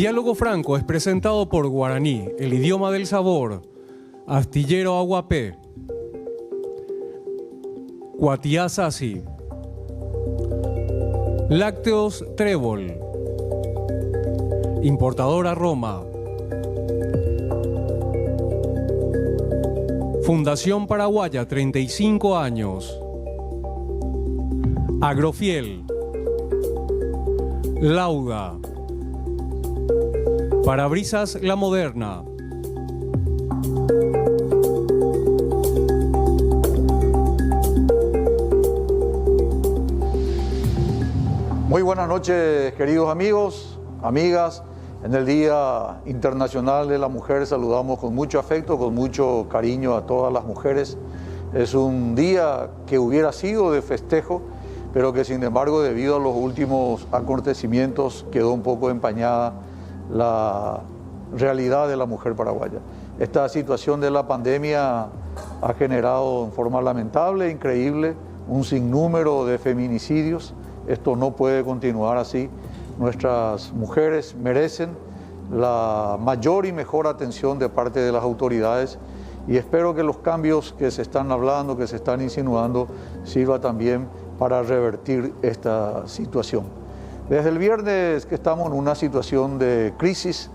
Diálogo Franco es presentado por Guaraní, el idioma del sabor, Astillero Aguapé, Cuatiá Sasi, Lácteos Trébol, Importadora Roma, Fundación Paraguaya, 35 años, Agrofiel, Lauda, Parabrisas La Moderna. Muy buenas noches, queridos amigos, amigas. En el Día Internacional de la Mujer saludamos con mucho afecto, con mucho cariño a todas las mujeres. Es un día que hubiera sido de festejo, pero que sin embargo, debido a los últimos acontecimientos, quedó un poco empañada la realidad de la mujer paraguaya. Esta situación de la pandemia ha generado en forma lamentable, increíble, un sinnúmero de feminicidios. Esto no puede continuar así. Nuestras mujeres merecen la mayor y mejor atención de parte de las autoridades y espero que los cambios que se están hablando, que se están insinuando, sirva también para revertir esta situación. Desde el viernes que estamos en una situación de crisis,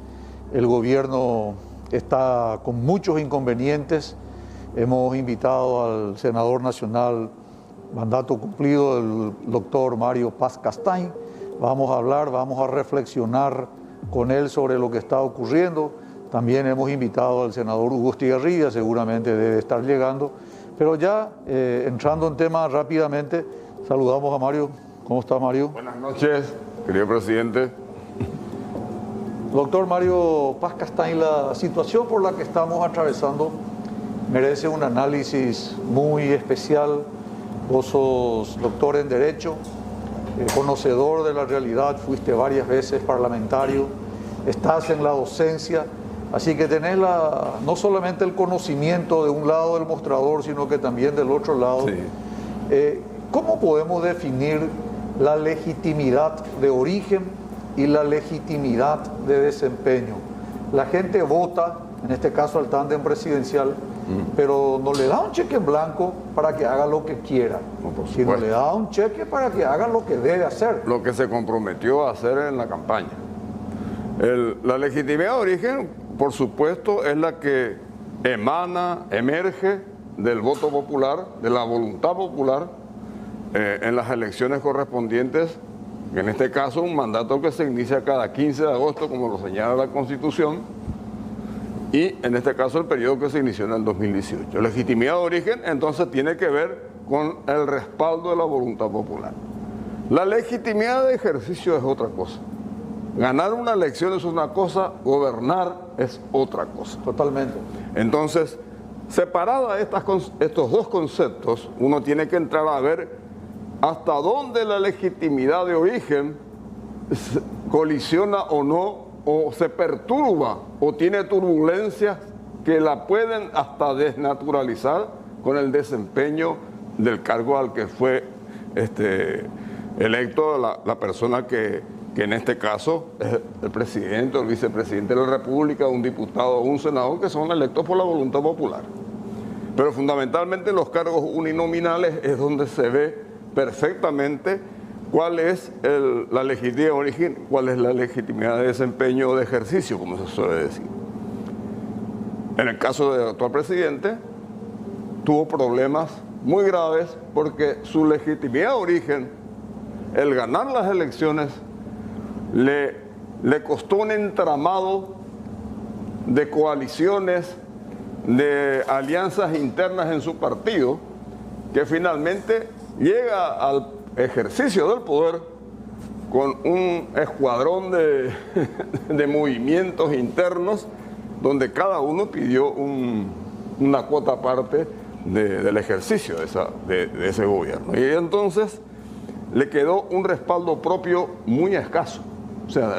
el gobierno está con muchos inconvenientes. Hemos invitado al senador nacional, mandato cumplido, el doctor Mario Paz Castaing. Vamos a hablar, vamos a reflexionar con él sobre lo que está ocurriendo. También hemos invitado al senador Hugo Estigarribia, seguramente debe estar llegando. Pero ya entrando en tema rápidamente, saludamos a Mario. ¿Cómo está, Mario? Buenas noches, querido presidente. Doctor Mario Paz Castaing, la situación por la que estamos atravesando merece un análisis muy especial. Vos sos doctor en Derecho, conocedor de la realidad, fuiste varias veces parlamentario, estás en la docencia, así que tenés no solamente el conocimiento de un lado del mostrador, sino que también del otro lado. Sí. ¿Cómo podemos definir la legitimidad de origen y la legitimidad de desempeño? La gente vota, en este caso al tándem presidencial, pero no le da un cheque en blanco para que haga lo que quiera, sino le da un cheque para que haga lo que debe hacer. Lo que se comprometió a hacer en la campaña. La legitimidad de origen, por supuesto, es la que emerge del voto popular, de la voluntad popular, en las elecciones correspondientes, en este caso un mandato que se inicia cada 15 de agosto, como lo señala la Constitución, y en este caso el periodo que se inició en el 2018. Legitimidad de origen entonces tiene que ver con el respaldo de la voluntad popular. La legitimidad de ejercicio es otra cosa. Ganar una elección es una cosa, gobernar es otra cosa. Totalmente. Entonces, separada estos dos conceptos, uno tiene que entrar a ver hasta dónde la legitimidad de origen colisiona o no, o se perturba, o tiene turbulencias que la pueden hasta desnaturalizar con el desempeño del cargo al que fue electo la persona que en este caso es el presidente o el vicepresidente de la República, un diputado o un senador, que son electos por la voluntad popular. Pero fundamentalmente los cargos uninominales es donde se ve perfectamente cuál es la legitimidad de origen, cuál es la legitimidad de desempeño o de ejercicio, como se suele decir. En el caso del actual presidente, tuvo problemas muy graves porque su legitimidad de origen, el ganar las elecciones, le costó un entramado de coaliciones, de alianzas internas en su partido, que finalmente llega al ejercicio del poder con un escuadrón de movimientos internos donde cada uno pidió una cuota aparte del ejercicio de ese gobierno. Y entonces le quedó un respaldo propio muy escaso. O sea,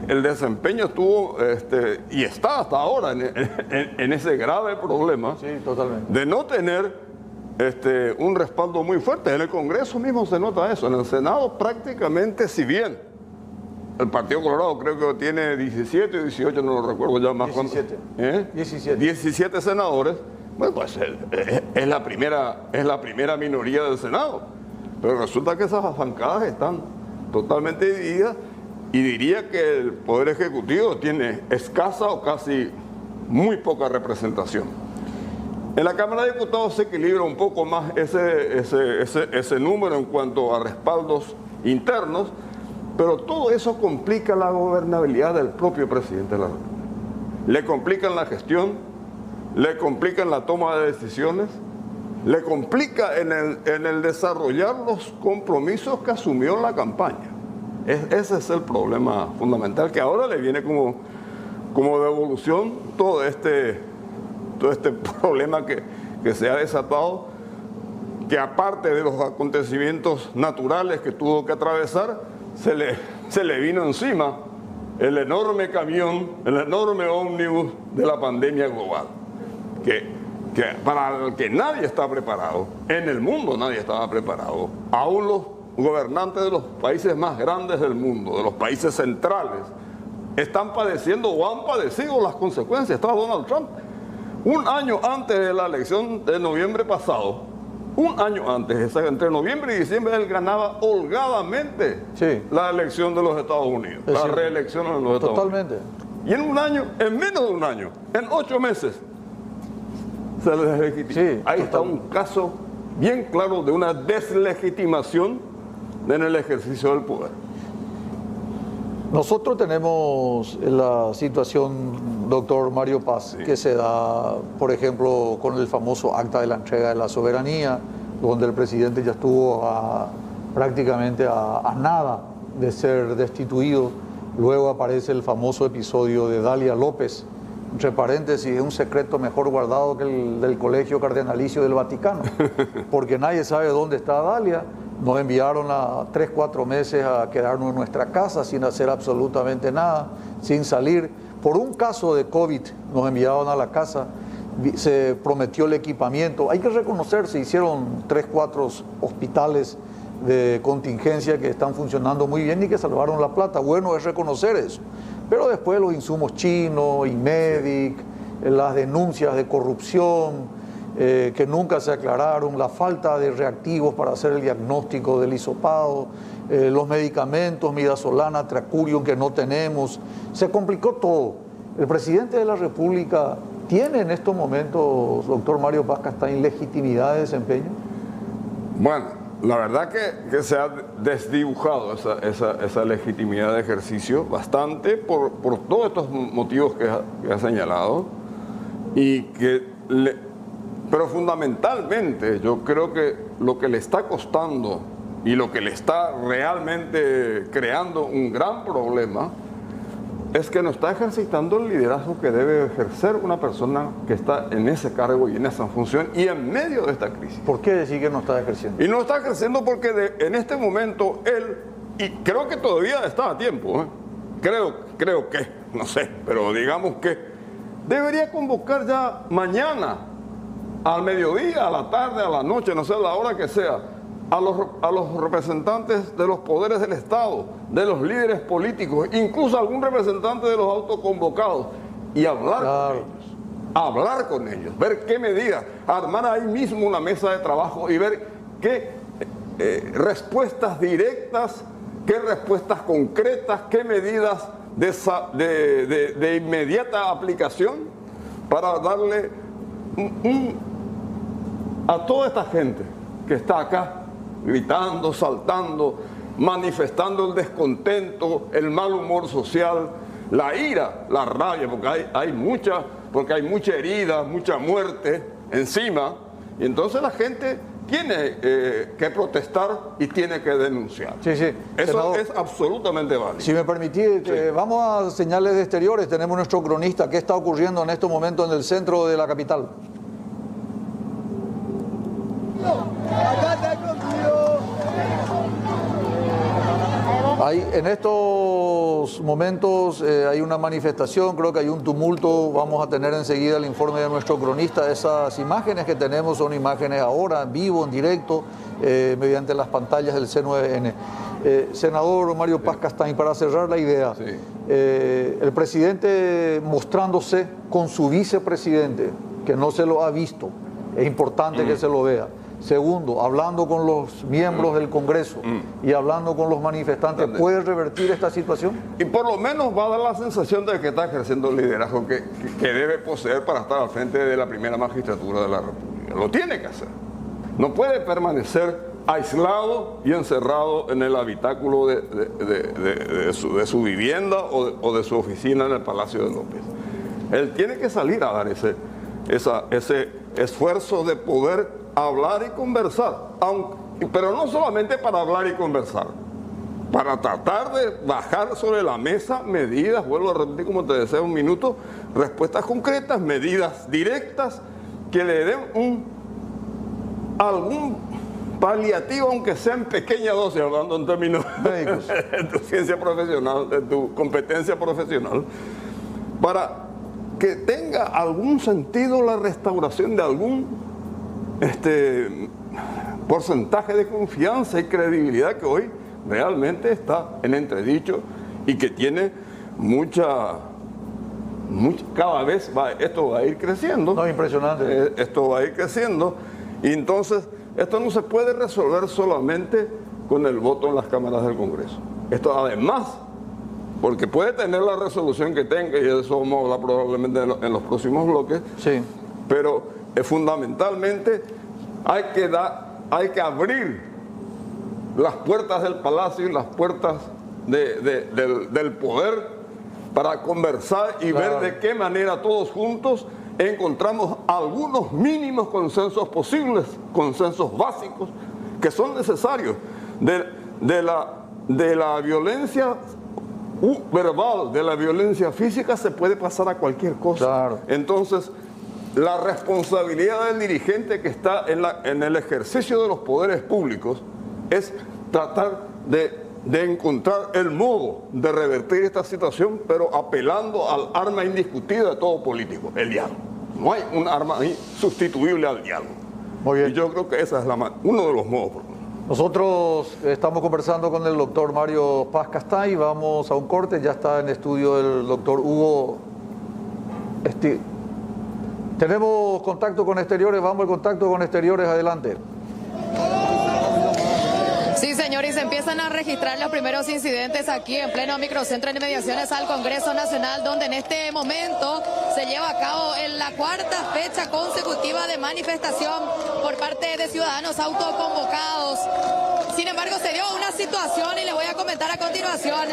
el desempeño estuvo y está hasta ahora en ese grave problema, sí, totalmente, de no tener un respaldo muy fuerte. En el Congreso mismo se nota eso. En el Senado prácticamente, si bien el Partido Colorado creo que tiene 17 o 18, no lo recuerdo ya más. 17. 17 senadores. Bueno, pues es la primera minoría del Senado. Pero resulta que esas bancadas están totalmente divididas y diría que el Poder Ejecutivo tiene escasa o casi muy poca representación. En la Cámara de Diputados se equilibra un poco más ese número en cuanto a respaldos internos, pero todo eso complica la gobernabilidad del propio presidente de la República. Le complican la gestión, le complican la toma de decisiones, le complica en el desarrollar los compromisos que asumió en la campaña. Ese es el problema fundamental, que ahora le viene como devolución todo este problema que se ha desatado, que aparte de los acontecimientos naturales que tuvo que atravesar, se le vino encima el enorme camión, el enorme ómnibus de la pandemia global, que para el que nadie está preparado, en el mundo nadie estaba preparado, aún los gobernantes de los países más grandes del mundo, de los países centrales, están padeciendo o han padecido las consecuencias. Estaba Donald Trump. Un año antes de la elección de noviembre pasado, un año antes, entre noviembre y diciembre, él ganaba holgadamente la elección de los Estados Unidos, la reelección de los Estados Unidos. Y en un año, en menos de un año, en 8 meses, se le deslegitimó. Ahí está un caso bien claro de una deslegitimación en el ejercicio del poder. Nosotros tenemos la situación, doctor Mario Paz, que se da, por ejemplo, con el famoso acta de la entrega de la soberanía, donde el presidente ya estuvo prácticamente a nada de ser destituido. Luego aparece el famoso episodio de Dalia López, entre paréntesis, es un secreto mejor guardado que el del Colegio Cardenalicio del Vaticano, porque nadie sabe dónde está Dalia. Nos enviaron a 3-4 meses a quedarnos en nuestra casa sin hacer absolutamente nada, sin salir. Por un caso de COVID nos enviaron a la casa, se prometió el equipamiento. Hay que reconocer, se hicieron 3-4 hospitales de contingencia que están funcionando muy bien y que salvaron la plata. Bueno, es reconocer eso. Pero después los insumos chinos, Imedic, las denuncias de corrupción, que nunca se aclararon, la falta de reactivos para hacer el diagnóstico del hisopado, los medicamentos, midazolam, tracurium que no tenemos, se complicó todo. El presidente de la República tiene en estos momentos, doctor Mario Paz Castaín, legitimidad de desempeño. Bueno, la verdad que se ha desdibujado esa legitimidad de ejercicio bastante por todos estos motivos que ha señalado, y pero fundamentalmente yo creo que lo que le está costando y lo que le está realmente creando un gran problema es que no está ejercitando el liderazgo que debe ejercer una persona que está en ese cargo y en esa función y en medio de esta crisis. ¿Por qué decir que no está ejerciendo? Y no está ejerciendo porque en este momento él, y creo que todavía está a tiempo, creo que, no sé, pero digamos que debería convocar ya mañana, al mediodía, a la tarde, a la noche, no sé, la hora que sea, a los representantes de los poderes del Estado, de los líderes políticos, incluso algún representante de los autoconvocados, y hablar con ellos, ver qué medidas, armar ahí mismo una mesa de trabajo y ver qué respuestas directas, qué respuestas concretas, qué medidas de inmediata aplicación para darle a toda esta gente que está acá gritando, saltando, manifestando el descontento, el mal humor social, la ira, la rabia, porque hay mucha herida, mucha muerte encima, y entonces la gente tiene que protestar y tiene que denunciar. Sí. Eso senador, es absolutamente válido. Si me permitís, vamos a señales de exteriores. Tenemos nuestro cronista. ¿Qué está ocurriendo en estos momentos en el centro de la capital? En estos momentos hay una manifestación, creo que hay un tumulto. Vamos a tener enseguida el informe de nuestro cronista. Esas imágenes que tenemos son imágenes ahora, en vivo, en directo, mediante las pantallas del C9N. Senador Mario Paz Castaing, para cerrar la idea, Sí. El presidente mostrándose con su vicepresidente, que no se lo ha visto, es importante que se lo vea. Segundo, hablando con los miembros del Congreso y hablando con los manifestantes, ¿puede revertir esta situación? Y por lo menos va a dar la sensación de que está ejerciendo el liderazgo que debe poseer para estar al frente de la primera magistratura de la República. Lo tiene que hacer. No puede permanecer aislado y encerrado en el habitáculo de su vivienda o de su oficina en el Palacio de López. Él tiene que salir a dar ese esfuerzo de poder hablar y conversar, pero no solamente para hablar y conversar, para tratar de bajar sobre la mesa medidas, vuelvo a repetir como te decía un minuto, respuestas concretas, medidas directas que le den algún paliativo, aunque sea en pequeña dosis, hablando en términos médicos, de tu ciencia profesional, de tu competencia profesional, para que tenga algún sentido la restauración de algún porcentaje de confianza y credibilidad que hoy realmente está en entredicho y que tiene cada vez esto va a ir creciendo. No, impresionante. Esto va a ir creciendo y entonces esto no se puede resolver solamente con el voto en las cámaras del Congreso. Esto además, porque puede tener la resolución que tenga, y de eso vamos a hablar probablemente en los próximos bloques, Sí. pero fundamentalmente hay que abrir las puertas del palacio y las puertas del poder para conversar y Claro. ver de qué manera todos juntos encontramos algunos mínimos consensos posibles, consensos básicos que son necesarios. De la violencia verbal, de la violencia física se puede pasar a cualquier cosa. Claro. Entonces, la responsabilidad del dirigente que está en el ejercicio de los poderes públicos es tratar de encontrar el modo de revertir esta situación, pero apelando al arma indiscutida de todo político, el diálogo. No hay un arma sustituible al diálogo. Muy bien. Y yo creo que ese es uno de los modos. Nosotros estamos conversando con el doctor Mario Paz Castaing, vamos a un corte, ya está en estudio el doctor Hugo Esti. Tenemos contacto con exteriores, vamos al contacto con exteriores, adelante. Sí, señor, y se empiezan a registrar los primeros incidentes aquí en pleno microcentro de inmediaciones al Congreso Nacional, donde en este momento se lleva a cabo en la cuarta fecha consecutiva de manifestación por parte de ciudadanos autoconvocados. Sin embargo, se dio una situación y les voy a comentar a continuación.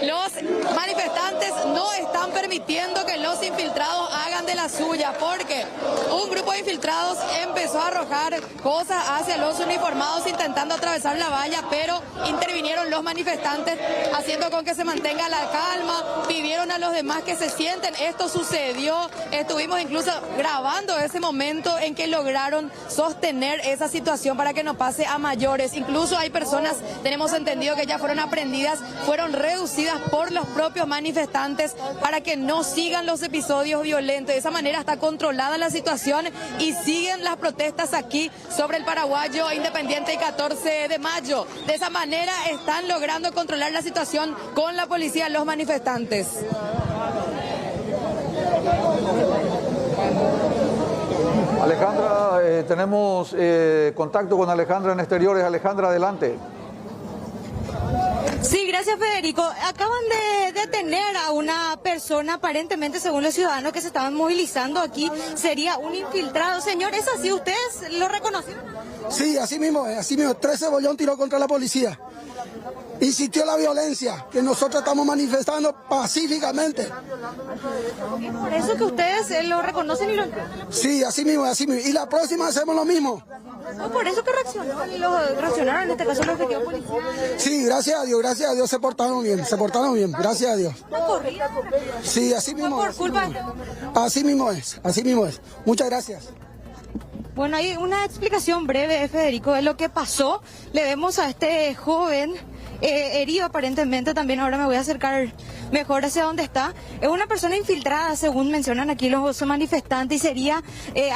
Los manifestantes no están permitiendo que los infiltrados hagan de la suya, porque un grupo de infiltrados empezó a arrojar cosas hacia los uniformados intentando atravesar la valla, pero intervinieron los manifestantes haciendo con que se mantenga la calma, pidieron a los demás que se sienten. Esto sucedió, estuvimos incluso grabando ese momento en que lograron sostener esa situación para que no pase a mayores. Incluso hay personas, tenemos entendido, que ya fueron aprendidas, fueron reducidas por los propios manifestantes para que no sigan los episodios violentos. De esa manera está controlada la situación y siguen las protestas aquí sobre el paraguayo independiente y 14 de mayo. De esa manera están logrando controlar la situación con la policía los manifestantes. Alejandra, tenemos contacto con Alejandra en exteriores. Alejandra, adelante. Sí, gracias, Federico. Acaban de detener a una persona, aparentemente, según los ciudadanos que se estaban movilizando aquí, sería un infiltrado. Señor, ¿es así? ¿Ustedes lo reconocieron? Sí, así mismo es, así mismo. 13 bollón tiró contra la policía. Insistió la violencia, que nosotros estamos manifestando pacíficamente. ¿Es por eso que ustedes lo reconocen y lo entienden? Sí, así mismo, así mismo. Y la próxima hacemos lo mismo. ¿No por eso que reaccionaron en este caso los efectivos policiales? Sí, gracias a Dios se portaron bien, gracias a Dios. ¿No corría? Sí, así mismo. ¿Por culpa? Así mismo es. Muchas gracias. Bueno, hay una explicación breve, Federico, de lo que pasó. Le vemos a este joven herido aparentemente. También ahora me voy a acercar mejor hacia donde está. Es una persona infiltrada, según mencionan aquí los manifestantes, y sería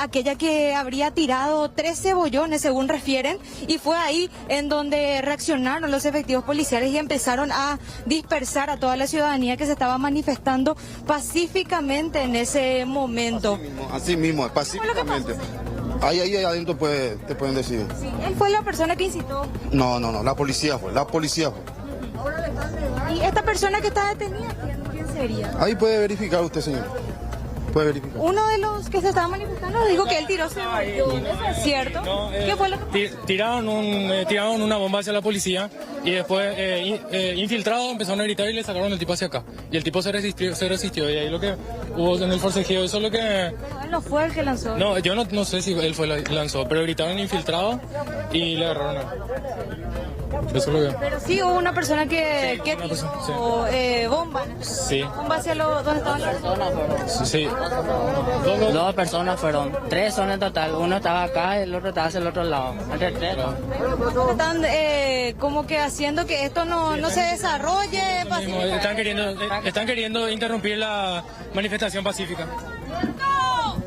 aquella que habría tirado 3 cebollones, según refieren, y fue ahí en donde reaccionaron los efectivos policiales y empezaron a dispersar a toda la ciudadanía que se estaba manifestando pacíficamente en ese momento. Así mismo, pacíficamente. Ahí adentro te pueden decir. Sí, él fue la persona que incitó. No, la policía fue. ¿Y esta persona que está detenida, quién sería? Ahí puede verificar usted, señor. Puede verificar. Uno de los que se estaba manifestando dijo que él tiró cebollón. ¿Eso es cierto? ¿Qué fue lo que pasó? Tiraron una bomba hacia la policía y después infiltrados empezaron a gritar y le sacaron al tipo hacia acá. Y el tipo se resistió y ahí lo que hubo en el forcejeo, eso es lo que... Él no fue el que lanzó. No, yo no sé si él fue el que lanzó, pero gritaron infiltrado y le agarraron a él. Eso es lo que... Pero sí hubo una persona que tiró bomba, ¿no? Sí. Bomba hacia donde estaban las personas. Sí. Dos personas fueron, 3 son en total. Uno estaba acá y el otro estaba hacia el otro lado. Entre 3. Están como que haciendo que esto no se desarrolle. Están queriendo interrumpir la manifestación pacífica.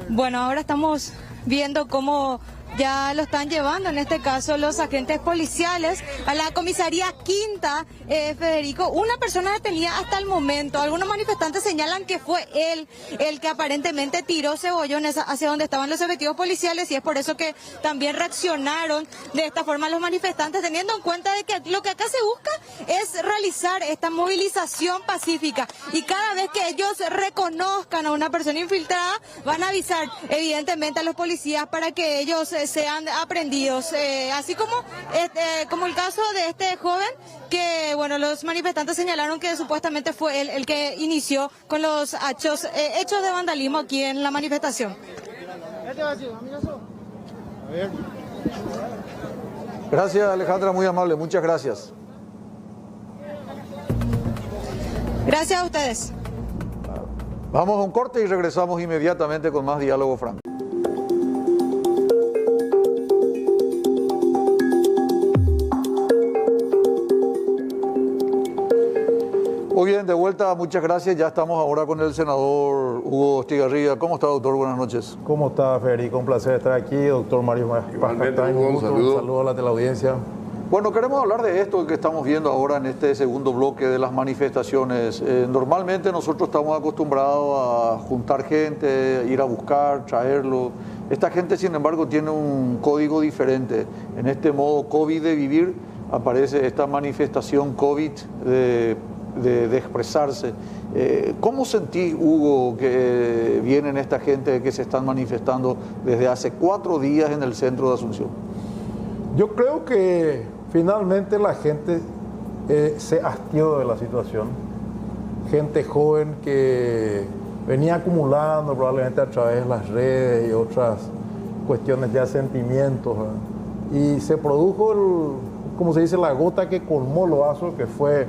Bueno, ahora estamos viendo cómo ya lo están llevando, en este caso los agentes policiales, a la comisaría quinta, Federico. Una persona detenida hasta el momento. Algunos manifestantes señalan que fue él el que aparentemente tiró cebollones hacia donde estaban los efectivos policiales, y es por eso que también reaccionaron de esta forma los manifestantes, teniendo en cuenta de que lo que acá se busca es realizar esta movilización pacífica, y cada vez que ellos reconozcan a una persona infiltrada van a avisar evidentemente a los policías para que ellos sean aprendidos, así como el caso de este joven que, bueno, los manifestantes señalaron que supuestamente fue él el que inició con los hechos de vandalismo aquí en la manifestación. Gracias, Alejandra, muy amable, muchas gracias. Gracias a ustedes. Vamos a un corte y regresamos inmediatamente con más Diálogo Franco. Muy bien, de vuelta, muchas gracias. Ya estamos ahora con el senador Hugo Estigarribia. ¿Cómo está, doctor? Buenas noches. ¿Cómo está, Federico? Un placer estar aquí. Doctor Mario Paz-Castaño, un saludo a la teleaudiencia. Bueno, queremos hablar de esto que estamos viendo ahora en este segundo bloque de las manifestaciones. Normalmente nosotros estamos acostumbrados a juntar gente, ir a buscar, traerlo. Esta gente, sin embargo, tiene un código diferente. En este modo COVID de vivir aparece esta manifestación COVID de expresarse. ¿Cómo sentís, Hugo, que vienen esta gente que se están manifestando desde hace 4 días en el centro de Asunción? Yo creo que finalmente la gente se hastió de la situación. Gente joven que venía acumulando probablemente a través de las redes y otras cuestiones de sentimientos, ¿verdad? Y se produjo, como se dice, la gota que colmó el vaso, que fue...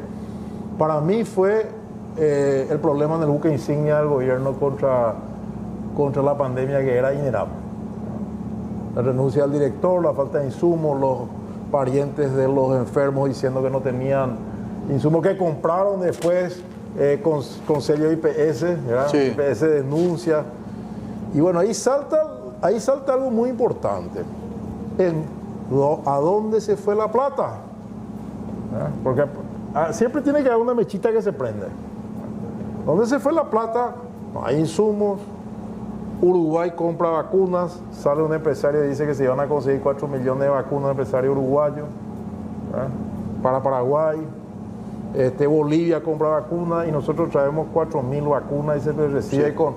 Para mí fue el problema en el buque insignia del gobierno contra la pandemia, que era innegable. La renuncia del director, la falta de insumos, los parientes de los enfermos diciendo que no tenían insumos, que compraron después con sello IPS, ¿verdad? Sí. IPS denuncia. Y bueno, ahí salta algo muy importante. ¿A dónde se fue la plata? ¿Verdad? Porque siempre tiene que haber una mechita que se prende. ¿Dónde se fue la plata? No hay insumos. Uruguay compra vacunas. Sale un empresario y dice que se iban a conseguir 4 millones de vacunas, un empresario uruguayo, ¿verdad? Para Paraguay. Bolivia compra vacunas y nosotros traemos 4.000 vacunas y se recibe, sí, con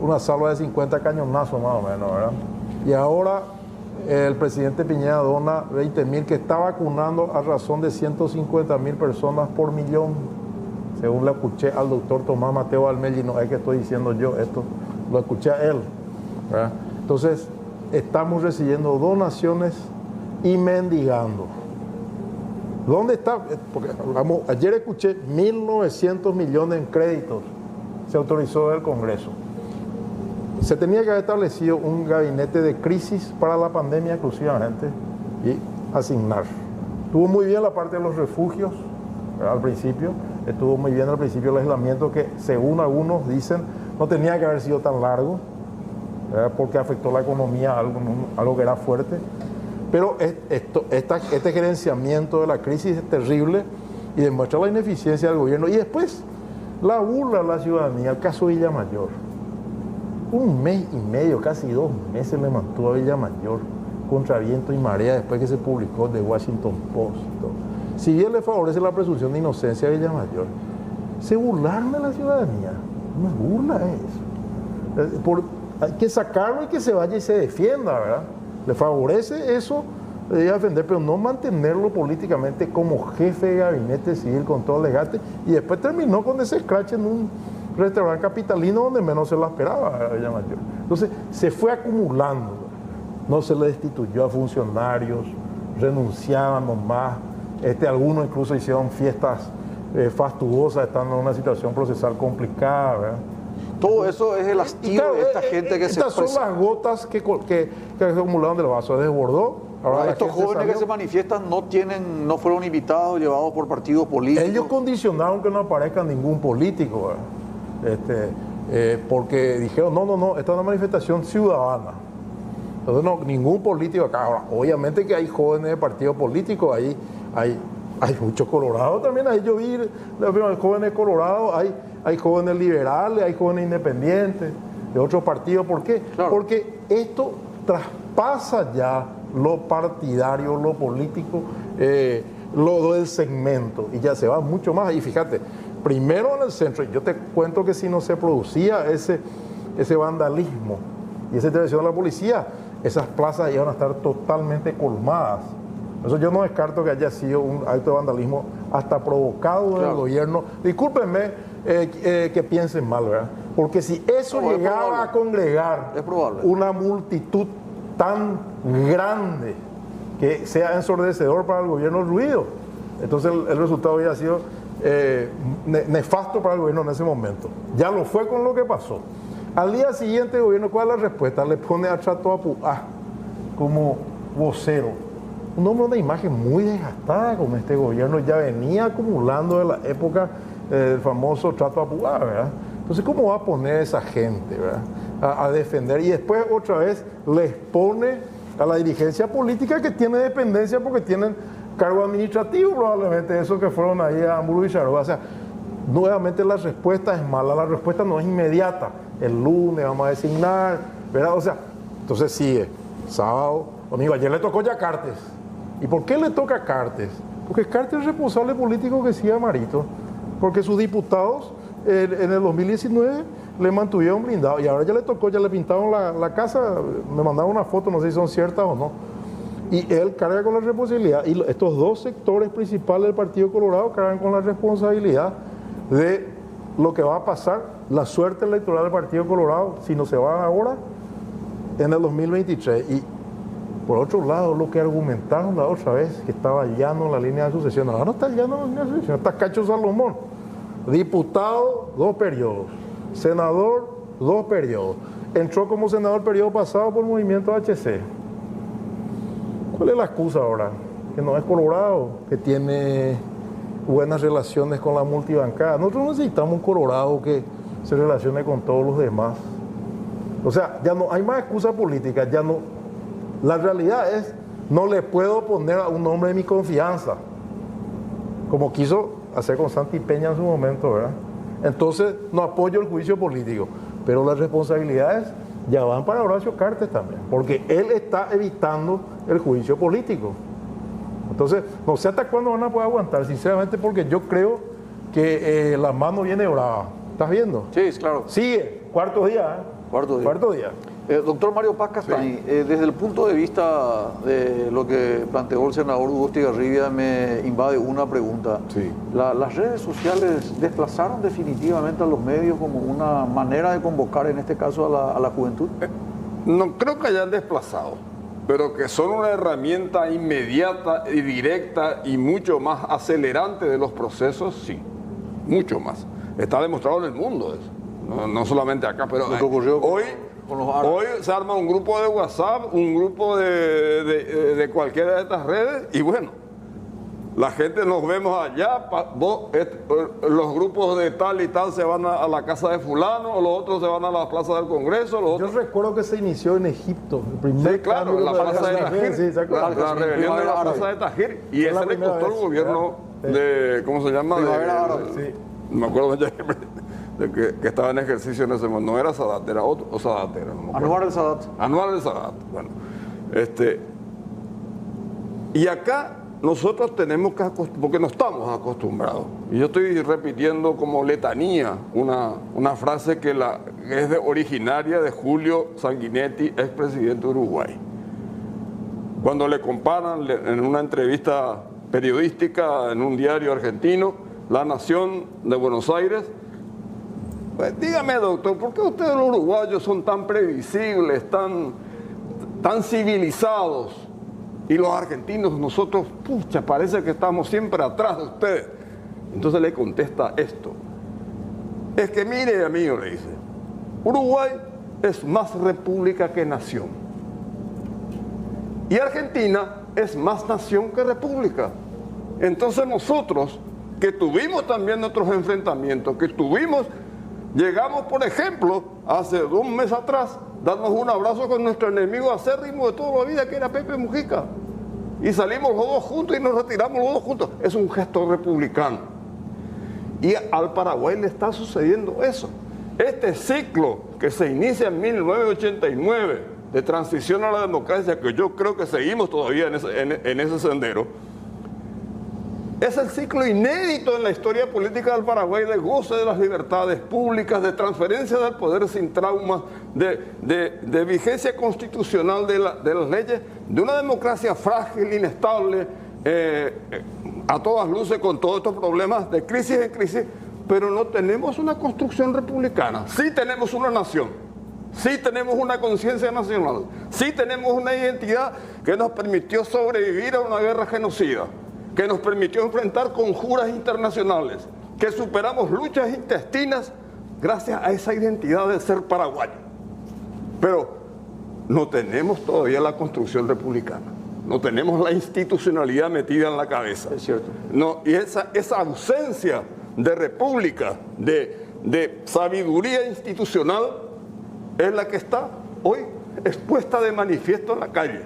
una salva de 50 cañonazos más o menos, ¿verdad? Y ahora el presidente Piñera dona 20.000, que está vacunando a razón de 150.000 personas por millón, según le escuché al doctor Tomás Mateo Almelli. No es que estoy diciendo yo esto, lo escuché a él, ¿verdad? Entonces, estamos recibiendo donaciones y mendigando. ¿Dónde está? Porque ayer escuché 1.900 millones en créditos, se autorizó del Congreso. Se tenía que haber establecido un gabinete de crisis para la pandemia exclusivamente y asignar. Estuvo muy bien la parte de los refugios, ¿verdad? Al principio, estuvo muy bien al principio el aislamiento que, según algunos dicen, no tenía que haber sido tan largo, ¿verdad? Porque afectó la economía, algo que era fuerte. Pero este gerenciamiento de la crisis es terrible y demuestra la ineficiencia del gobierno. Y después, la burla a la ciudadanía, el caso Villamayor. 1 mes y medio, casi 2 meses le mantuvo a Villamayor contra viento y marea después que se publicó The Washington Post. Si bien le favorece la presunción de inocencia a Villamayor, se burlaron de la ciudadanía. No es burla eso. Hay que sacarlo y que se vaya y se defienda, ¿verdad? Le favorece eso, le debe defender, pero no mantenerlo políticamente como jefe de gabinete civil con todo el legate. Y después terminó con ese scratch en un restaurante capitalino donde menos se lo esperaba a Villamayor. Entonces se fue acumulando, no se le destituyó a funcionarios, renunciaban nomás, algunos incluso hicieron fiestas fastuosas, estando en una situación procesal complicada, ¿verdad? Todo eso es el hastío de esta gente que se expresa. Estas son las gotas que se acumularon del vaso, desbordó. Ahora estos jóvenes que se manifiestan no fueron invitados, llevados por partidos políticos. Ellos condicionaron que no aparezca ningún político, porque dijeron, no, esta es una manifestación ciudadana. Entonces no, ningún político acá. Ahora, obviamente que hay jóvenes de partidos políticos, hay muchos colorados también, ahí yo vi jóvenes colorados, hay jóvenes liberales, hay jóvenes independientes de otros partidos. ¿Por qué? Claro. Porque esto traspasa ya lo partidario, lo político, lo del segmento, y ya se va mucho más. Y fíjate, primero en el centro, yo te cuento que si no se producía ese vandalismo y esa intervención de la policía, esas plazas iban a estar totalmente colmadas. Eso yo no descarto que haya sido un acto de vandalismo hasta provocado del gobierno. Discúlpenme que piensen mal, ¿verdad? Porque si eso llegaba a congregar una multitud tan grande que sea ensordecedor para el gobierno el ruido, entonces el resultado hubiera sido nefasto para el gobierno en ese momento. Ya lo fue con lo que pasó. Al día siguiente el gobierno, ¿cuál es la respuesta? Le pone a Chato Apuá como vocero. Un hombre, una imagen muy desgastada con este gobierno, ya venía acumulando de la época del famoso Chato Apuá, ¿verdad? Entonces, ¿cómo va a poner a esa gente, ¿verdad? A defender? Y después otra vez les pone a la dirigencia política que tiene dependencia porque tienen cargo administrativo, probablemente esos que fueron ahí a Hamburgo y Charlotte. O sea, nuevamente la respuesta es mala, la respuesta no es inmediata. El lunes vamos a designar, ¿verdad? O sea, entonces sigue, sábado, domingo. Ayer le tocó ya Cartes. ¿Y por qué le toca a Cartes? Porque Cartes es el responsable político que sigue a Marito, porque sus diputados en el 2019 le mantuvieron blindado y ahora ya le tocó, ya le pintaron la casa, me mandaron una foto, no sé si son ciertas o no, y él carga con la responsabilidad, y estos dos sectores principales del Partido Colorado cargan con la responsabilidad de lo que va a pasar, la suerte electoral del Partido Colorado, si no se van ahora, en el 2023. Y por otro lado, lo que argumentaron la otra vez, que estaba llano la línea de sucesión, ahora no está llano la línea de sucesión, está Cacho Salomón, diputado 2 periodos, senador 2 periodos, entró como senador el periodo pasado por el movimiento HC. ¿Cuál es la excusa ahora? Que no es colorado, que tiene buenas relaciones con la multibancada. Nosotros necesitamos un colorado que se relacione con todos los demás. O sea, ya no hay más excusa política, ya no. La realidad es, no le puedo poner a un hombre de mi confianza, como quiso hacer con Santi Peña en su momento, ¿verdad? Entonces, no apoyo el juicio político, pero las responsabilidades ya van para Horacio Cartes también, porque él está evitando el juicio político. Entonces, no sé hasta cuándo van a poder aguantar, sinceramente, porque yo creo que la mano viene brava. ¿Estás viendo? Sí, claro. Sigue, cuarto día, ¿eh? Cuarto día. Doctor Mario Paz Castañi, sí. Desde el punto de vista de lo que planteó el senador Hugo Estigarribia, me invade una pregunta. Sí. ¿Las redes sociales desplazaron definitivamente a los medios como una manera de convocar, en este caso, a la juventud? No creo que hayan desplazado, pero que son una herramienta inmediata y directa y mucho más acelerante de los procesos, sí, mucho más. Está demostrado en el mundo eso, no solamente acá, pero hoy se arma un grupo de WhatsApp, un grupo de cualquiera de estas redes, y bueno, la gente nos vemos allá, los grupos de tal y tal se van a la casa de fulano, los otros se van a la plaza del Congreso, los otros... Yo recuerdo que se inició en Egipto, el primer sí, claro, en la plaza de Tajir, sí, la rebelión de la plaza de Tajir, y ese le costó al gobierno de, ¿cómo se llama? Sí. No me acuerdo de que estaba en ejercicio en ese momento, no era Sadat, era otro, o Sadat era, no me acuerdo. Anwar el-Sadat. Anwar el-Sadat, bueno. Y acá nosotros tenemos que porque no estamos acostumbrados. Y yo estoy repitiendo como letanía una frase que es originaria de Julio Sanguinetti, expresidente de Uruguay. Cuando le comparan en una entrevista periodística en un diario argentino, La Nación de Buenos Aires, pues dígame, doctor, ¿por qué ustedes los uruguayos son tan previsibles, tan civilizados? Y los argentinos, nosotros, pucha, parece que estamos siempre atrás de ustedes. Entonces le contesta esto. Es que mire, amigo, le dice, Uruguay es más república que nación. Y Argentina es más nación que república. Entonces nosotros, que tuvimos también nuestros enfrentamientos, llegamos, por ejemplo, hace 2 meses atrás, darnos un abrazo con nuestro enemigo acérrimo de toda la vida, que era Pepe Mujica. Y salimos los dos juntos y nos retiramos los dos juntos. Es un gesto republicano. Y al Paraguay le está sucediendo eso. Este ciclo que se inicia en 1989 de transición a la democracia, que yo creo que seguimos todavía en ese sendero, es el ciclo inédito en la historia política del Paraguay de goce de las libertades públicas, de transferencia del poder sin traumas, de vigencia constitucional de las leyes, de una democracia frágil, inestable, a todas luces con todos estos problemas de crisis en crisis, pero no tenemos una construcción republicana. Sí tenemos una nación, sí tenemos una conciencia nacional, sí tenemos una identidad que nos permitió sobrevivir a una guerra genocida, que nos permitió enfrentar conjuras internacionales, que superamos luchas intestinas gracias a esa identidad de ser paraguayo. Pero no tenemos todavía la construcción republicana, no tenemos la institucionalidad metida en la cabeza. Es cierto. No, y esa ausencia de república, de sabiduría institucional, es la que está hoy expuesta de manifiesto en la calle.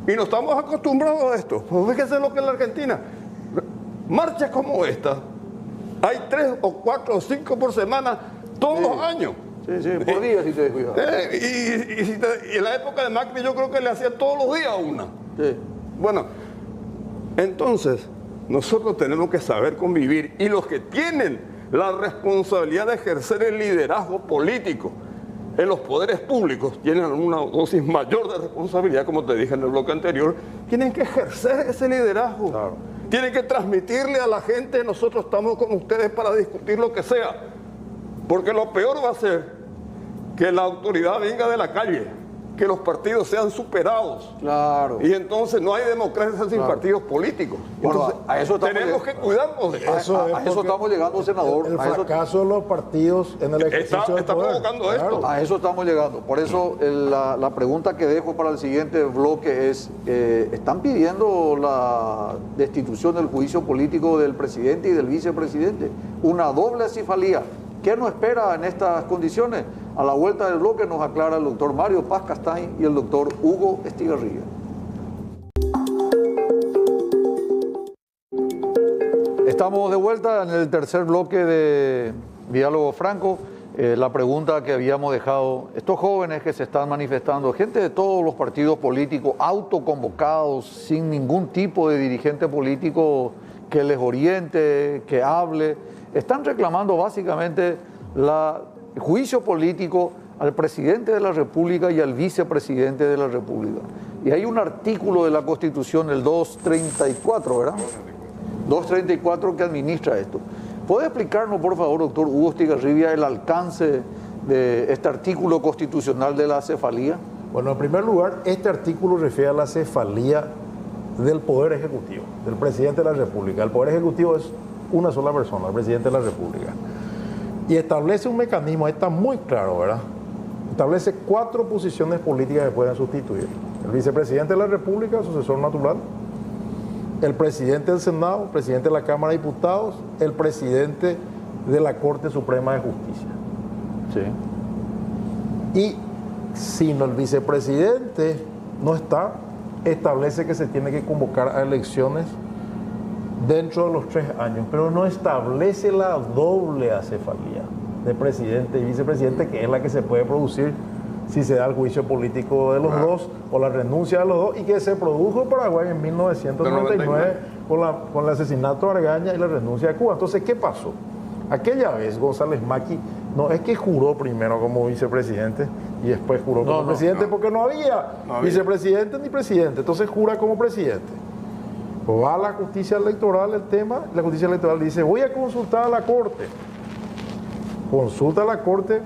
Y no estamos acostumbrados a esto. Pues fíjense lo que es la Argentina. Marchas como esta, hay 3 o 4 o 5 por semana todos los años. Sí, por día si te descuidas. Y en la época de Macri yo creo que le hacía todos los días una. Sí. Bueno, entonces nosotros tenemos que saber convivir, y los que tienen la responsabilidad de ejercer el liderazgo político en los poderes públicos tienen una dosis mayor de responsabilidad, como te dije en el bloque anterior, tienen que ejercer ese liderazgo. Claro. Tienen que transmitirle a la gente, nosotros estamos con ustedes para discutir lo que sea, porque lo peor va a ser que la autoridad venga de la calle, que los partidos sean superados. Claro. Y entonces no hay democracia sin partidos políticos. Bueno, entonces, a eso tenemos que cuidarnos de eso. A eso estamos llegando, senador. El fracaso de los partidos en el ejercicio está del poder. provocando esto. A eso estamos llegando. Por eso la pregunta que dejo para el siguiente bloque es, ¿están pidiendo la destitución del juicio político del presidente y del vicepresidente? Una doble acefalía. ¿Qué nos espera en estas condiciones? A la vuelta del bloque nos aclara el doctor Mario Paz Castañ y el doctor Hugo Estigarribia. Estamos de vuelta en el tercer bloque de Diálogo Franco. La pregunta que habíamos dejado, estos jóvenes que se están manifestando, gente de todos los partidos políticos, autoconvocados, sin ningún tipo de dirigente político que les oriente, que hable, están reclamando básicamente el juicio político al presidente de la República y al vicepresidente de la República. Y hay un artículo de la Constitución, el 234, ¿verdad? 234 que administra esto. ¿Puede explicarnos, por favor, doctor Hugo Estigarribia, el alcance de este artículo constitucional de la cefalía? Bueno, en primer lugar, este artículo refiere a la cefalía del Poder Ejecutivo, del presidente de la República. El Poder Ejecutivo es una sola persona, el presidente de la República. Y establece un mecanismo, ahí está muy claro, ¿verdad? Establece 4 posiciones políticas que pueden sustituir. El vicepresidente de la República, sucesor natural. el presidente del Senado, el presidente de la Cámara de Diputados, el presidente de la Corte Suprema de Justicia. Sí. Y si no, el vicepresidente no está, establece que se tiene que convocar a elecciones dentro de los 3 años, pero no establece la doble acefalía de presidente y vicepresidente, que es la que se puede producir si se da el juicio político de los dos o la renuncia de los dos, y que se produjo en Paraguay en 1999 con el asesinato de Argaña y la renuncia de Cuba. Entonces, ¿qué pasó? Aquella vez González Macchi no es que juró primero como vicepresidente y después juró como presidente, porque no había vicepresidente ni presidente, entonces jura como presidente. Va a la justicia electoral el tema, la justicia electoral dice, voy a consultar a la Corte. Consulta a la Corte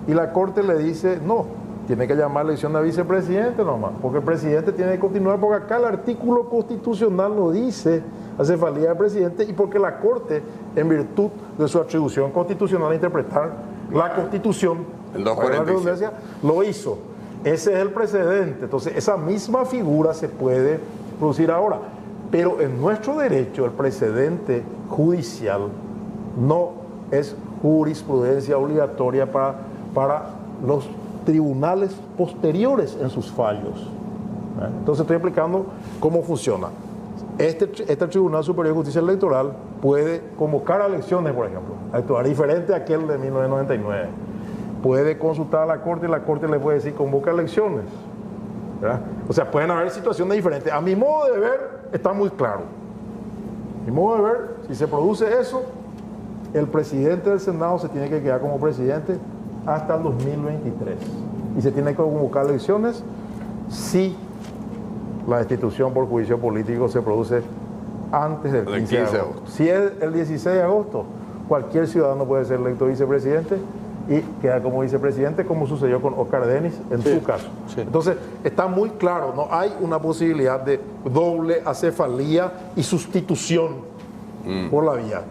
y la Corte le dice, no, tiene que llamar a elección de vicepresidente nomás, porque el presidente tiene que continuar, porque acá el artículo constitucional lo dice, acefalía del presidente, y porque la Corte, en virtud de su atribución constitucional a interpretar la Constitución, lo hizo. Ese es el precedente. Entonces, esa misma figura se puede producir ahora. Pero en nuestro derecho, el precedente judicial no es jurisprudencia obligatoria para los tribunales posteriores en sus fallos. Entonces estoy explicando cómo funciona. Este Tribunal Superior de Justicia Electoral puede convocar a elecciones, por ejemplo, actuar diferente a aquel de 1999. Puede consultar a la Corte y la Corte le puede decir convoca elecciones. ¿Verdad? O sea, pueden haber situaciones diferentes. A mi modo de ver, está muy claro. A mi modo de ver, si se produce eso, el presidente del Senado se tiene que quedar como presidente hasta el 2023. Y se tiene que convocar elecciones si la destitución por juicio político se produce antes del 15 de agosto. Si es el 16 de agosto, cualquier ciudadano puede ser electo vicepresidente y queda como vicepresidente, como sucedió con Oscar Denis en su caso. Sí. Entonces, está muy claro, no hay una posibilidad de doble acefalía y sustitución por la vía.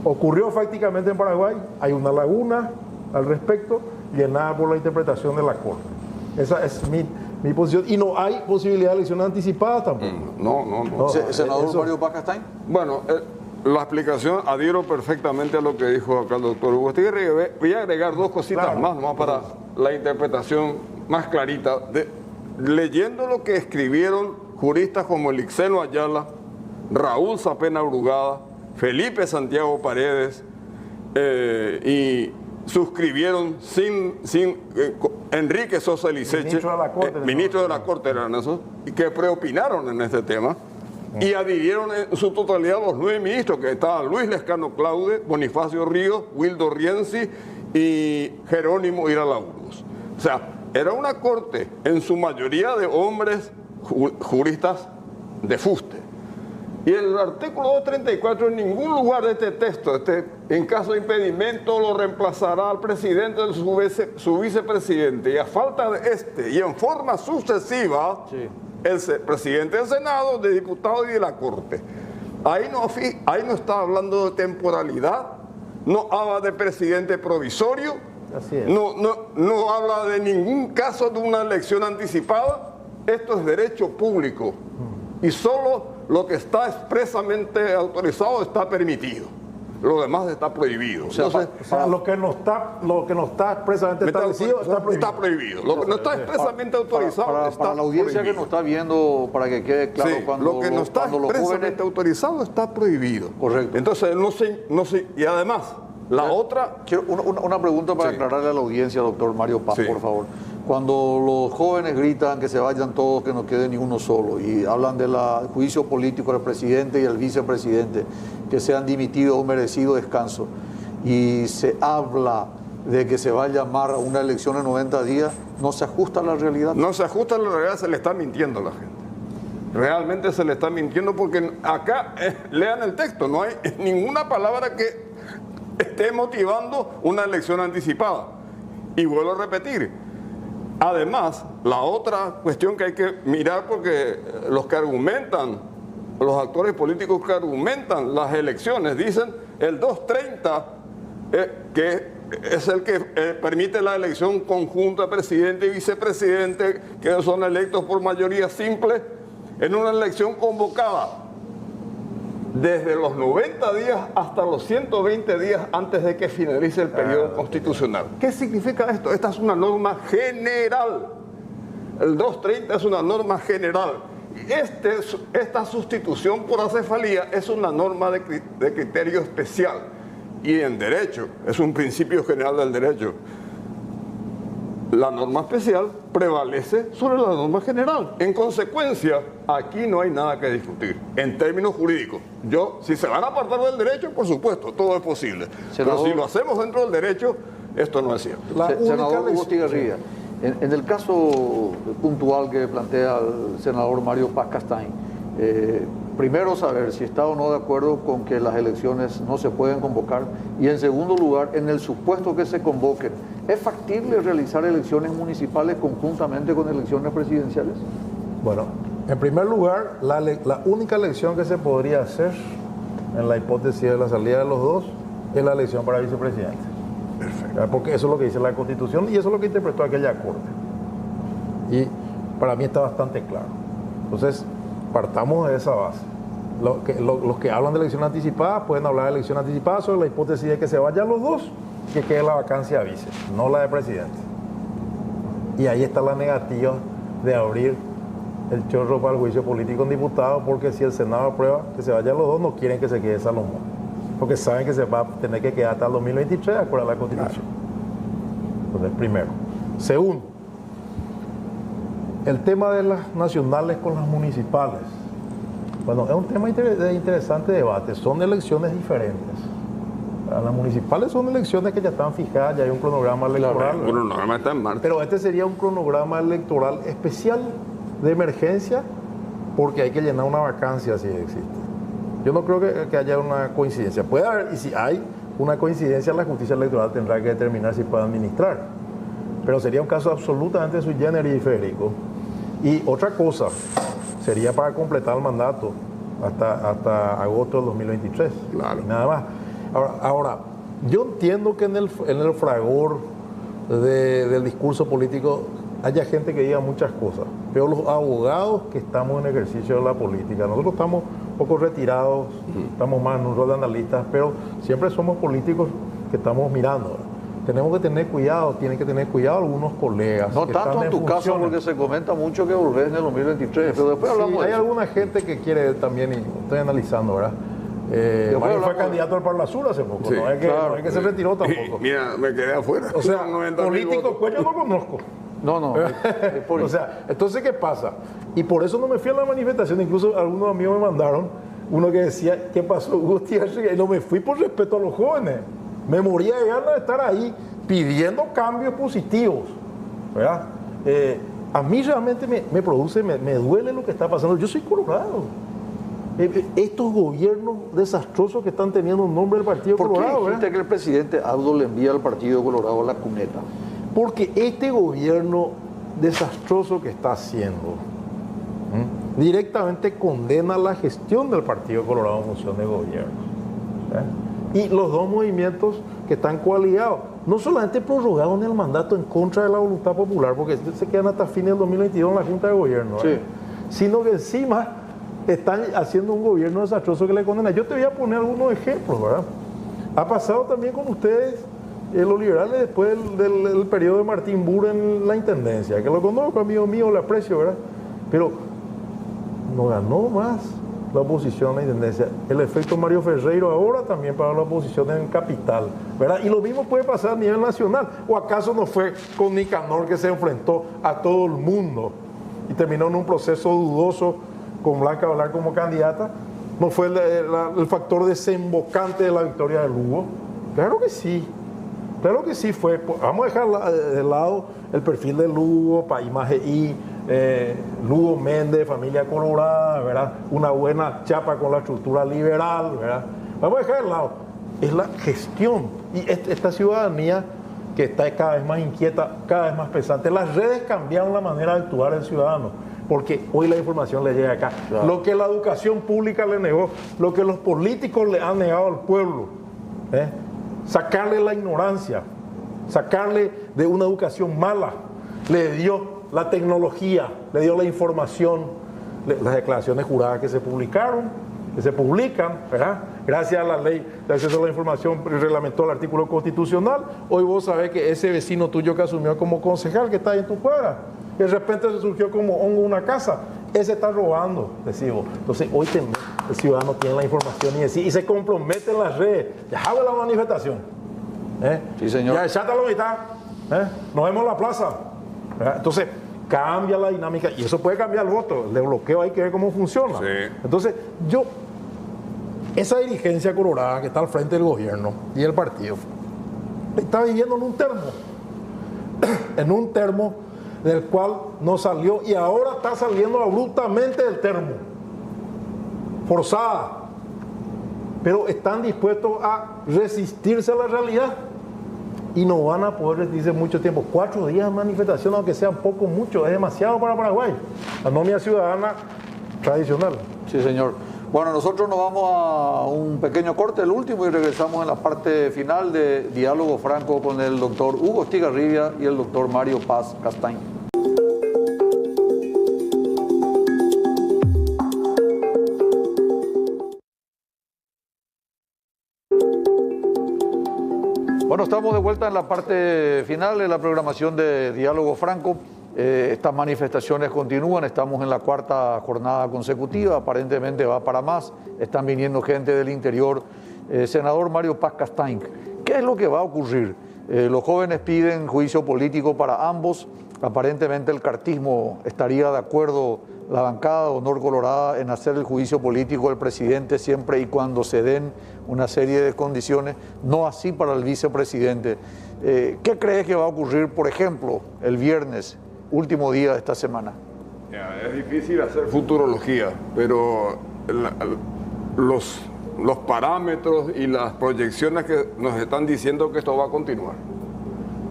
Ocurrió fácticamente en Paraguay, hay una laguna al respecto, llenada por la interpretación de la Corte. Esa es mi posición. Y no hay posibilidad de elecciones anticipadas tampoco. No. Senador Mario Pacastain. Bueno, la explicación, adhiero perfectamente a lo que dijo acá el doctor Hugo Estigarribia. Voy a agregar 2 cositas más para la interpretación más clarita. Leyendo lo que escribieron juristas como Elixeno Ayala, Raúl Zapena Brugada, Felipe Santiago Paredes, y suscribieron Enrique Sosa Liceche, ministro de la Corte eran esos, y que preopinaron en este tema. Y adhirieron en su totalidad los 9 ministros, que estaban Luis Lescano Claude, Bonifacio Ríos, Wildo Rienzi y Jerónimo Iralaurus. O sea, era una corte en su mayoría de hombres juristas de fuste. Y el artículo 234 en ningún lugar de este texto, en caso de impedimento, lo reemplazará al presidente de su vicepresidente. Y a falta de y en forma sucesiva, el presidente del Senado, de diputados y de la Corte. Ahí no está hablando de temporalidad, no habla de presidente provisorio, no habla de ningún caso de una elección anticipada. Esto es derecho público y solo lo que está expresamente autorizado está permitido. Lo demás está prohibido. Entonces, lo que no está expresamente establecido está prohibido. Lo que no está expresamente autorizado está para la audiencia prohibido. que nos está viendo, para que quede claro, lo que no está expresamente autorizado está prohibido. Correcto. Entonces, no sé, y además, la otra... Quiero una pregunta para aclararle a la audiencia, doctor Mario Paz, por favor. Cuando los jóvenes gritan que se vayan todos, que no quede ni uno solo, y hablan del juicio político del presidente y el vicepresidente, que sean dimitidos o merecido descanso, y se habla de que se va a llamar a una elección en 90 días, ¿no se ajusta a la realidad? No se ajusta a la realidad, se le está mintiendo a la gente. Realmente se le está mintiendo, porque acá, lean el texto, no hay ninguna palabra que esté motivando una elección anticipada. Y vuelvo a repetir, además, la otra cuestión que hay que mirar, porque los actores políticos que argumentan las elecciones, dicen el 230, que es el que permite la elección conjunta de presidente y vicepresidente, que son electos por mayoría simple, en una elección convocada desde los 90 días hasta los 120 días antes de que finalice el periodo constitucional. ¿Qué significa esto? Esta es una norma general. El 230 es una norma general. Esta sustitución por acefalía es una norma de criterio especial. Y en derecho, es un principio general del derecho. La norma especial prevalece sobre la norma general. En consecuencia, aquí no hay nada que discutir en términos jurídicos. Si se van a apartar del derecho, por supuesto, todo es posible. Pero si lo hacemos dentro del derecho, esto no es cierto. Senador Hugo Estigarribia, en el caso puntual que plantea el senador Mario Paz Castaing, primero saber si está o no de acuerdo con que las elecciones no se pueden convocar, y en segundo lugar, en el supuesto que se convoquen, ¿es factible realizar elecciones municipales conjuntamente con elecciones presidenciales? Bueno, en primer lugar, la única elección que se podría hacer en la hipótesis de la salida de los dos es la elección para vicepresidente. Perfecto. Porque eso es lo que dice la Constitución y eso es lo que interpretó aquella Corte. Y para mí está bastante claro. Entonces, partamos de esa base. Los que hablan de elección anticipada pueden hablar de elección anticipada sobre la hipótesis de que se vayan los dos, que quede la vacancia vice, no la de presidente. Y ahí está la negativa de abrir el chorro para el juicio político en diputados, porque si el Senado aprueba que se vayan los dos, no quieren que se quede Salomón, porque saben que se va a tener que quedar hasta el 2023 de acuerdo a la Constitución. Entonces, primero. Segundo, el tema de las nacionales con las municipales. Bueno, es un tema de interesante debate. Son elecciones diferentes. Las municipales son elecciones que ya están fijadas, ya hay un cronograma electoral. El cronograma está en marcha. Pero este sería un cronograma electoral especial de emergencia, porque hay que llenar una vacancia si existe. Yo no creo que haya una coincidencia. Puede haber, y si hay una coincidencia, la justicia electoral tendrá que determinar si puede administrar. Pero sería un caso absolutamente sui generis, Federico. Y otra cosa, sería para completar el mandato hasta agosto del 2023. Claro. Nada más. Ahora, yo entiendo que en el fragor del discurso político haya gente que diga muchas cosas, pero los abogados que estamos en ejercicio de la política, nosotros estamos un poco retirados, estamos más en un rol de analistas, pero siempre somos políticos que estamos mirando. Tenemos que tener cuidado, tienen que tener cuidado algunos colegas. No tanto en tu caso, porque se comenta mucho que volvés en el 2023, pero después hablamos hay de eso. alguna gente que quiere también, y estoy analizando, ¿verdad? Mario fue candidato al Parla Sur hace poco, sí, no es que se retiró tampoco. Mira, me quedé afuera. O sea, políticos, pues yo no conozco. No. O sea, entonces, ¿qué pasa? Y por eso no me fui a la manifestación. Incluso algunos amigos me mandaron uno que decía, ¿qué pasó, Gutiérrez? Y no me fui por respeto a los jóvenes. Me moría de ganas de estar ahí pidiendo cambios positivos, ¿verdad? A mí realmente me produce, me duele lo que está pasando. Yo soy colorado. Estos gobiernos desastrosos que están teniendo un nombre del Partido Colorado. ¿Por qué dijiste que el presidente Abdo le envía al Partido Colorado a la cuneta? Porque este gobierno desastroso que está haciendo directamente condena la gestión del Partido Colorado en función de gobierno. Y los dos movimientos que están coaligados, no solamente prorrogaron el mandato en contra de la voluntad popular, porque se quedan hasta fines del 2022 en la Junta de Gobierno, sino que encima están haciendo un gobierno desastroso que le condena. Yo te voy a poner algunos ejemplos, ¿verdad? Ha pasado también con ustedes los liberales después del periodo de Martín Burr en la intendencia, que lo conozco, amigo mío, lo aprecio, ¿verdad? Pero no ganó más la oposición a la intendencia. El efecto Mario Ferreiro ahora también para la oposición en capital, ¿verdad? Y lo mismo puede pasar a nivel nacional. ¿O acaso no fue con Nicanor que se enfrentó a todo el mundo y terminó en un proceso dudoso con Blanca Valar como candidata? ¿No fue el factor desembocante de la victoria de Lugo? Claro que sí. Claro que sí fue. Vamos a dejar de lado el perfil de Lugo, Paimage Lugo Méndez, familia colorada, ¿verdad? Una buena chapa con la estructura liberal, ¿verdad? Vamos a dejar de lado. Es la gestión. Y esta ciudadanía que está cada vez más inquieta, cada vez más pesante. Las redes cambiaron la manera de actuar del ciudadano, porque hoy la información le llega acá. Claro. Lo que la educación pública le negó, lo que los políticos le han negado al pueblo, sacarle la ignorancia, sacarle de una educación mala, le dio la tecnología, le dio la información, las declaraciones juradas que se publicaron, que se publican, ¿verdad? Gracias a la ley de acceso a la información reglamentó el artículo constitucional. Hoy vos sabés que ese vecino tuyo que asumió como concejal, que está ahí en tu cuadra, que de repente se surgió como hongo una casa, ese está robando, decimos. Entonces hoy el ciudadano tiene la información y se compromete en las redes. Ya hago la manifestación. Sí, señor. Ya echate a la mitad. Nos vemos en la plaza. Entonces cambia la dinámica y eso puede cambiar el voto. El de bloqueo hay que ver cómo funciona. Sí. Entonces esa dirigencia colorada que está al frente del gobierno y el partido está viviendo en un termo del cual no salió y ahora está saliendo abruptamente del termo, forzada, pero están dispuestos a resistirse a la realidad y no van a poder resistirse mucho tiempo. 4 días de manifestación, aunque sean poco mucho, es demasiado para Paraguay, la anomia ciudadana tradicional. Sí, señor. Bueno, nosotros nos vamos a un pequeño corte, el último, y regresamos en la parte final de Diálogo Franco con el doctor Hugo Estigarribia y el doctor Mario Paz Castaing. Bueno, estamos de vuelta en la parte final de la programación de Diálogo Franco. Estas manifestaciones continúan, estamos en la 4ª jornada consecutiva, aparentemente va para más, están viniendo gente del interior. Senador Mario Paz Castaing, ¿qué es lo que va a ocurrir? Los jóvenes piden juicio político para ambos, aparentemente el cartismo estaría de acuerdo, la bancada Honor Colorada, en hacer el juicio político del presidente siempre y cuando se den una serie de condiciones, no así para el vicepresidente. ¿Qué crees que va a ocurrir, por ejemplo, el viernes, último día de esta semana? Es difícil hacer futurología, pero los parámetros y las proyecciones que nos están diciendo que esto va a continuar.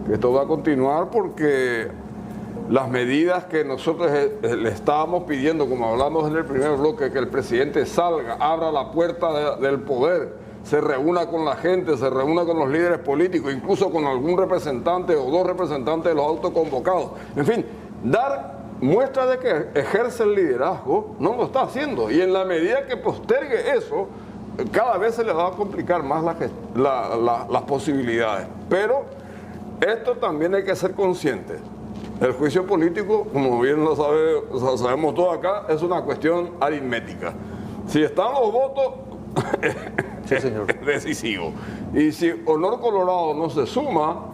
Que esto va a continuar porque las medidas que nosotros le estábamos pidiendo, como hablamos en el primer bloque, que el presidente salga, abra la puerta del poder, se reúna con la gente, se reúna con los líderes políticos, incluso con algún representante o 2 representantes de los autoconvocados. En fin, dar muestra de que ejerce el liderazgo, no lo está haciendo. Y en la medida que postergue eso, cada vez se le va a complicar más las posibilidades. Pero esto también hay que ser conscientes. El juicio político, como bien lo sabemos todos acá, es una cuestión aritmética. Si están los votos, sí, señor, es decisivo. Y si Honor Colorado no se suma,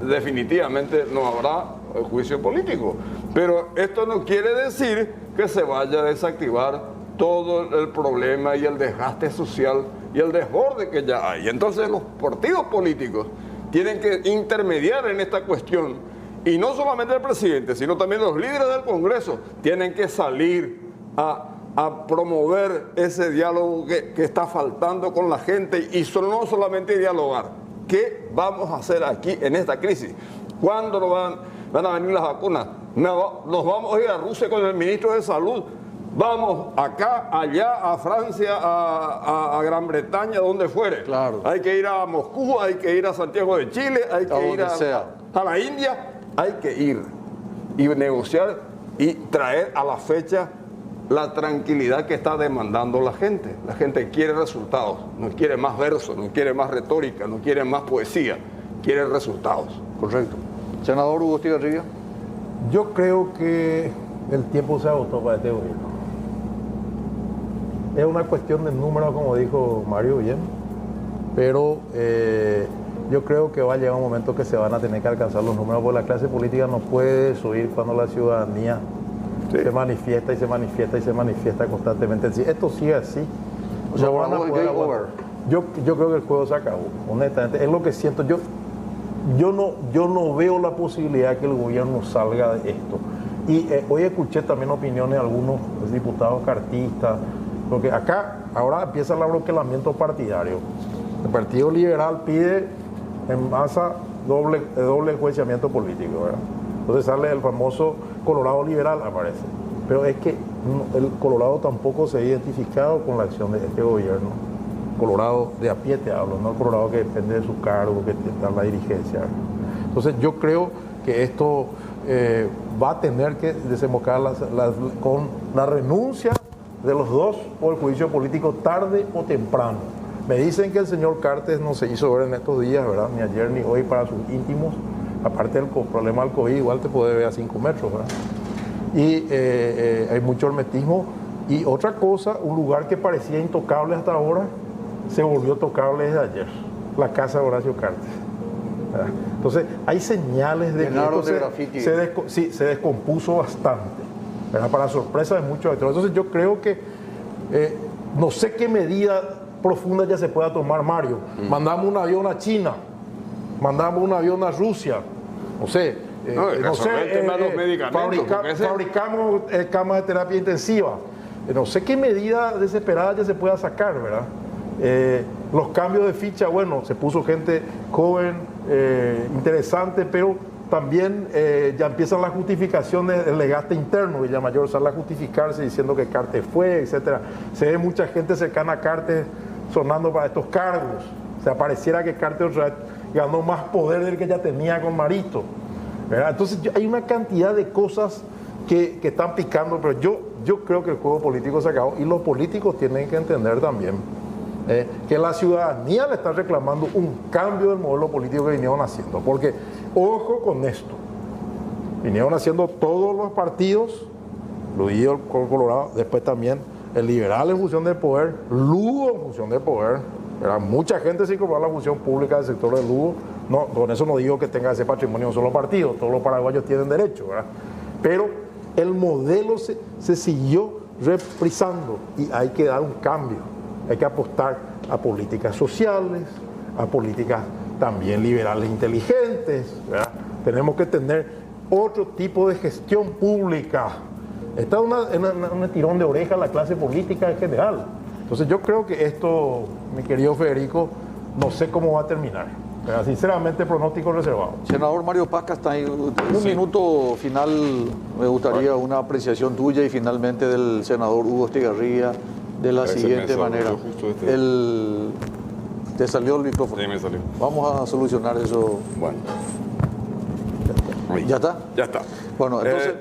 definitivamente no habrá juicio político. Pero esto no quiere decir que se vaya a desactivar todo el problema y el desgaste social y el desborde que ya hay. Entonces los partidos políticos tienen que intermediar en esta cuestión. Y no solamente el presidente, sino también los líderes del Congreso tienen que salir a promover ese diálogo que está faltando con la gente y no solamente dialogar. ¿Qué vamos a hacer aquí en esta crisis? ¿Cuándo van a venir las vacunas? ¿Nos vamos a ir a Rusia con el ministro de Salud? Vamos acá, allá, a Francia, a Gran Bretaña, donde fuere. Claro. Hay que ir a Moscú, hay que ir a Santiago de Chile, hay que ir a la India. Hay que ir y negociar y traer a la fecha la tranquilidad que está demandando la gente. La gente quiere resultados, no quiere más versos, no quiere más retórica, no quiere más poesía, quiere resultados. Correcto. Senador Hugo Estigarribia. Yo creo que el tiempo se agotó para este gobierno. Es una cuestión de números, como dijo Mario bien, pero yo creo que va a llegar un momento que se van a tener que alcanzar los números, porque la clase política no puede desoír cuando la ciudadanía se manifiesta y se manifiesta y se manifiesta constantemente. Si esto sigue así, o sea, yo creo que el juego se acabó, honestamente. Es lo que siento. Yo no veo la posibilidad que el gobierno salga de esto. Y hoy escuché también opiniones de algunos diputados cartistas, porque acá ahora empieza el abroquelamiento partidario. El Partido Liberal pide en masa doble enjuiciamiento político, ¿verdad? Entonces sale el famoso Colorado liberal, aparece. Pero es que el Colorado tampoco se ha identificado con la acción de este gobierno. Colorado de a pie te hablo, no el Colorado que depende de su cargo, que está en la dirigencia. Entonces yo creo que esto va a tener que desembocar con la renuncia de los dos por el juicio político tarde o temprano. Me dicen que el señor Cartes no se hizo ver en estos días, ¿verdad? Ni ayer ni hoy para sus íntimos. Aparte del problema del COVID, igual te puede ver a 5 metros, ¿verdad? Y hay mucho hermetismo. Y otra cosa, un lugar que parecía intocable hasta ahora, se volvió tocable desde ayer. La casa de Horacio Cartes. ¿Verdad? Entonces, hay señales de que se descompuso bastante, ¿verdad? Para sorpresa de muchos actores. Entonces, yo creo que no sé qué medida profunda ya se pueda tomar, Mario. Mandamos un avión a China, mandamos un avión a Rusia, no sé. Fabricamos camas de terapia intensiva. No sé qué medida desesperada ya se pueda sacar, ¿verdad? Los cambios de ficha, bueno, se puso gente joven, interesante, pero también ya empiezan las justificaciones del legaste interno. Villamayor sale a justificarse diciendo que Cartes fue, etcétera. Se ve mucha gente cercana a Cartes sonando para estos cargos. O sea, pareciera que Cartes ganó más poder del que ya tenía con Marito, ¿verdad? Entonces hay una cantidad de cosas que están picando, pero yo creo que el juego político se acabó y los políticos tienen que entender también que la ciudadanía le está reclamando un cambio del modelo político que vinieron haciendo. Porque, ojo con esto, vinieron haciendo todos los partidos, incluido el Colorado, después también el liberal en función del poder, Lugo en función del poder. ¿Verdad? Mucha gente se incorporó a la función pública del sector de Lugo. No, con eso no digo que tenga ese patrimonio un solo partido, todos los paraguayos tienen derecho, ¿verdad? Pero el modelo se siguió reprisando y hay que dar un cambio. Hay que apostar a políticas sociales, a políticas también liberales inteligentes, ¿verdad? Tenemos que tener otro tipo de gestión pública. Está un tirón de oreja a la clase política en general. Entonces yo creo que esto, mi querido Federico, no sé cómo va a terminar. Pero sinceramente, pronóstico reservado. Senador Mario Paz Castaño, un minuto final, me gustaría una apreciación tuya y finalmente del senador Hugo Estigarribia de la siguiente manera. ¿Te salió el micrófono? Sí, me salió. Vamos a solucionar eso. Bueno. ¿Ya está? Ya está. Bueno, entonces,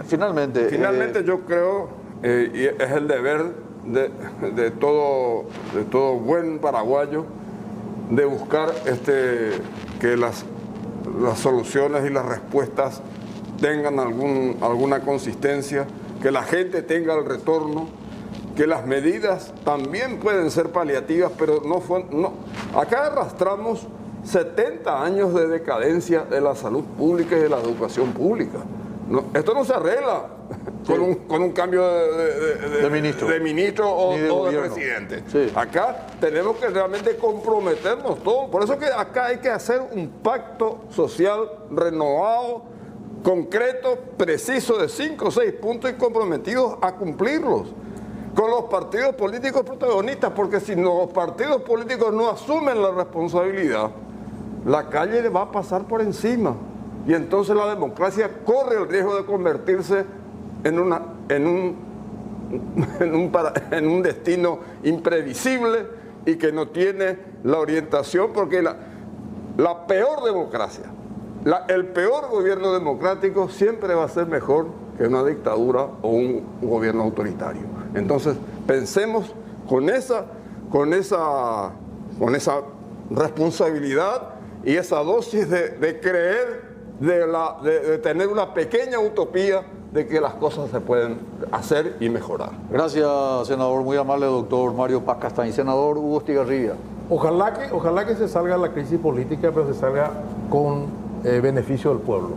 finalmente... Finalmente yo creo, y es el deber de todo buen paraguayo, de buscar que las soluciones y las respuestas tengan alguna consistencia, que la gente tenga el retorno, que las medidas también pueden ser paliativas, pero no. Acá arrastramos 70 años de decadencia de la salud pública y de la educación pública. Esto no se arregla con un cambio de ministro o de presidente. Sí. Acá tenemos que realmente comprometernos todos. Por eso que acá hay que hacer un pacto social renovado, concreto, preciso, de 5 o 6 puntos y comprometidos a cumplirlos. Con los partidos políticos protagonistas, porque si los partidos políticos no asumen la responsabilidad, la calle le va a pasar por encima. Y entonces la democracia corre el riesgo de convertirse en un destino imprevisible y que no tiene la orientación, porque la peor democracia, el peor gobierno democrático siempre va a ser mejor que una dictadura o un gobierno autoritario. Entonces pensemos con esa responsabilidad y esa dosis de creer, de tener una pequeña utopía de que las cosas se pueden hacer y mejorar. Gracias, senador. Muy amable, doctor Mario Paz Castaño. Senador Hugo Estigarribia. Ojalá que se salga de la crisis política, pero se salga con beneficio del pueblo.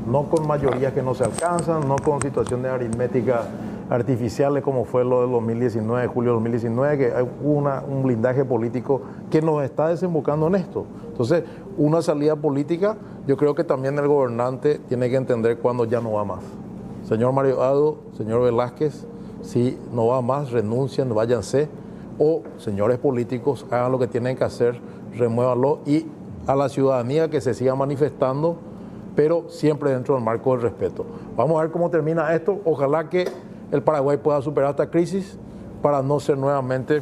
No con mayorías que no se alcanzan, no con situaciones aritméticas artificiales como fue lo del 2019, julio de 2019, que hubo un blindaje político que nos está desembocando en esto. Entonces, una salida política, yo creo que también el gobernante tiene que entender cuándo ya no va más. Señor Mario Aldo, señor Velázquez, si no va más, renuncien, váyanse, o señores políticos, hagan lo que tienen que hacer, remuévanlo, y a la ciudadanía que se siga manifestando, pero siempre dentro del marco del respeto. Vamos a ver cómo termina esto. Ojalá que el Paraguay pueda superar esta crisis para no ser nuevamente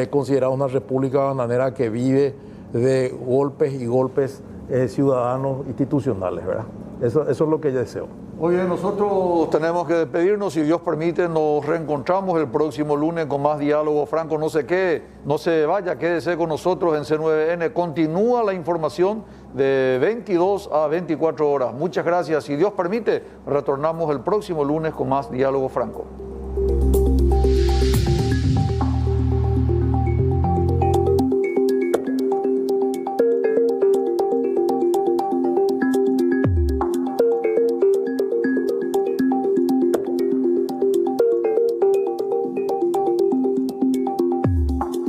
considerada una república bananera que vive de golpes y golpes ciudadanos institucionales, ¿verdad? Eso es lo que yo deseo. Muy bien, nosotros tenemos que despedirnos. Si Dios permite, nos reencontramos el próximo lunes con más diálogo franco. No se vaya, quédese con nosotros en C9N. Continúa la información de 22 a 24 horas. Muchas gracias. Si Dios permite, retornamos el próximo lunes con más diálogo franco.